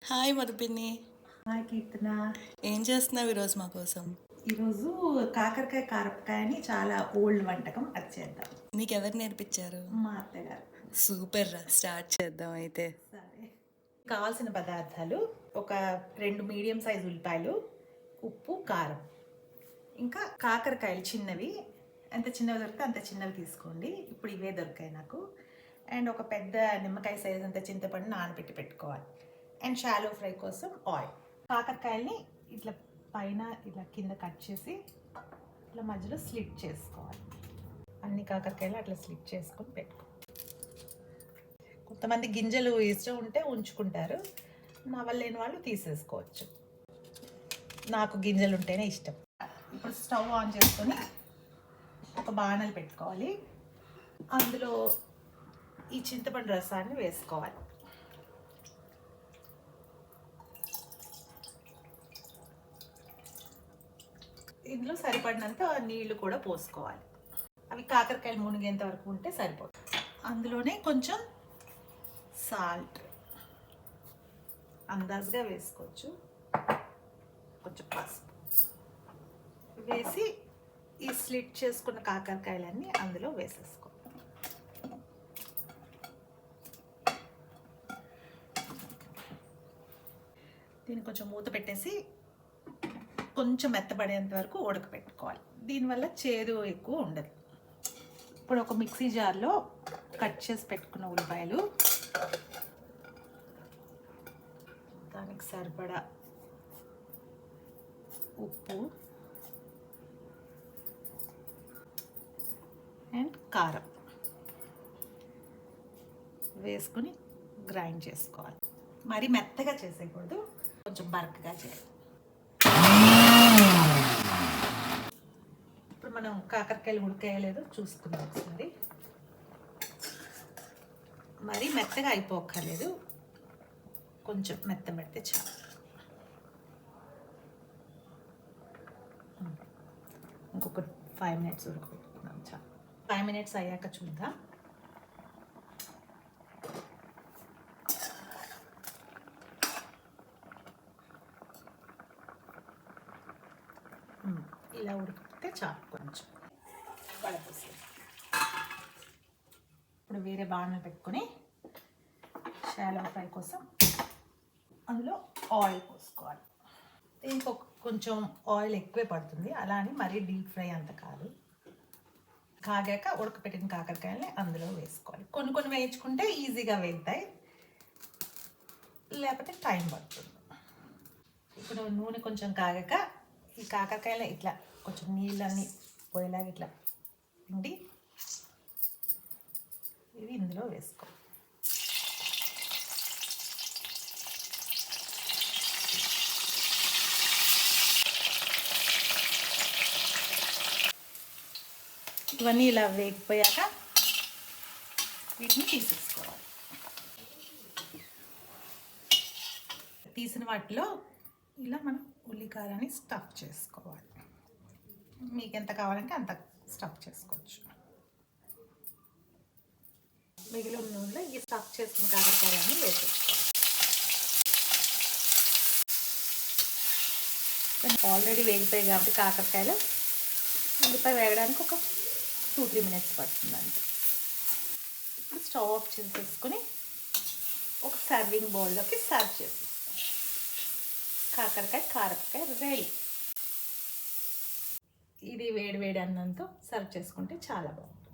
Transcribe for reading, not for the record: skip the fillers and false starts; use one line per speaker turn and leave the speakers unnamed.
Hi మధుపిన్ని.
Hi కీర్తన.
ఏం చేస్తున్నావు ఈరోజు మా కోసం?
ఈరోజు కాకరకాయ కారపకాయ అని చాలా ఓల్డ్ వంటకం, అది చేద్దాం.
నీకెవరు నేర్పించారు?
మా అత్తగారు.
సూపర్ రా, స్టార్ట్ చేద్దాం అయితే.
సరే, కావాల్సిన పదార్థాలు: ఒక 2 మీడియం సైజు ఉల్లిపాయలు, ఉప్పు, కారం, ఇంకా కాకరకాయలు చిన్నవి, ఎంత చిన్నవి దొరికితే అంత చిన్నవి తీసుకోండి. ఇప్పుడు ఇవే దొరికాయి నాకు. అండ్ ఒక పెద్ద నిమ్మకాయ సైజ్ అంత చింతపండు నానబెట్టి పెట్టుకోవాలి. అండ్ షాలో ఫ్రై కోసం ఆయిల్. కాకరకాయల్ని ఇట్లా పైన ఇలా కింద కట్ చేసి ఇట్లా మధ్యలో స్లిట్ చేసుకోవాలి. అన్ని కాకరకాయలు అట్లా స్లిట్ చేసుకొని పెట్టుకో. కొంతమంది గింజలు ఇష్టం ఉంటే ఉంచుకుంటారు, నా వల్ల లేని వాళ్ళు తీసేసుకోవచ్చు. నాకు గింజలు ఉంటేనే ఇష్టం. ఇప్పుడు స్టవ్ ఆన్ చేసుకొని ఒక బాణలు పెట్టుకోవాలి. అందులో ఈ చింతపండు రసాన్ని వేసుకోవాలి. ఇందులో సరిపడినంత నీళ్లు కూడా పోసుకోవాలి. అవి కాకరకాయలు మునిగేంత వరకు ఉంటే సరిపోతుంది. అందులోనే కొంచెం సాల్ట్ అందాజుగా వేసుకోవచ్చు, కొంచెం పసుపు వేసి ఈ స్లిట్ చేసుకున్న కాకరకాయలన్నీ అందులో వేసేసుకోవాలి. దీన్ని కొంచెం మూత పెట్టేసి కొంచెం మెత్తబడేంత వరకు ఉడకపెట్టుకోవాలి. దీనివల్ల చేదు ఎక్కువ ఉండదు. ఇప్పుడు ఒక మిక్సీ జార్లో కట్ చేసి పెట్టుకున్న ఉల్లిపాయలు, దానికి సరిపడా ఉప్పు అండ్ కారం వేసుకొని గ్రైండ్ చేసుకోవాలి. మరి మెత్తగా చేసేయకూడదు, కొంచెం బరకగా చేయాలి. ఇప్పుడు మనం కాకరకాయలు ఉడకేయలేదో చూసుకుందాం ఒకసారి. మరి మెత్తగా అయిపోక్కర్లేదు, కొంచెం మెత్తబడితే చాలు. ఇంకొక 5 minutes ఉడకబెట్టుకుందాం చాలు. 5 minutes అయ్యాక చూద్దాం. ఇలా ఉడికితే చాలు, కొంచెం పడపోసి. ఇప్పుడు వేరే బాణలు పెట్టుకొని షాలో ఫ్రై కోసం అందులో ఆయిల్ పోసుకోవాలి. దీనికి కొంచెం ఆయిల్ ఎక్కువే పడుతుంది, అలా అని మరీ డీప్ ఫ్రై అంత కాదు. కాగాక ఉడకపెట్టిన కాకరకాయలని అందులో వేసుకోవాలి. కొన్ని కొన్ని వేయించుకుంటే ఈజీగా వేగుతాయి, లేకపోతే టైం పడుతుంది. ఇప్పుడు నూనె కొంచెం కాగాక ఈ కాకరకాయలు ఇట్లా కొంచెం నీళ్ళన్నీ పోయేలాగా ఇట్లా పిండి ఇవి ఇందులో వేసుకో. ఇవన్నీ ఇలా వేగిపోయాక వీటిని తీసేసుకోవాలి. తీసిన వాటిలో ఇలా మనం ఉల్లికారాన్ని స్టఫ్ చేసుకోవాలి. మీకు ఎంత కావాలంటే అంత స్టఫ్ చేసుకోవచ్చు. మిగిలిన నూనెలో ఈ స్టఫ్ చేసుకున్న కాకరకాయలన్నీ వేసేసుకోవాలి. ఆల్రెడీ వేగిపోయాయి కాబట్టి కాకరకాయలు ఉల్లిపాయ వేగడానికి ఒక 2-3 minutes పడుతుంది అంతే. ఇప్పుడు స్టవ్ ఆఫ్ చేసేసుకొని ఒక సర్వింగ్ బౌల్లోకి సర్వ్ చేసేసుకోవాలి. కాకరకాయ కారపకాయ రెడీ. ఇది వేడి వేడి అన్నంతో సర్వ్ చేసుకుంటే చాలా బాగుంటుంది.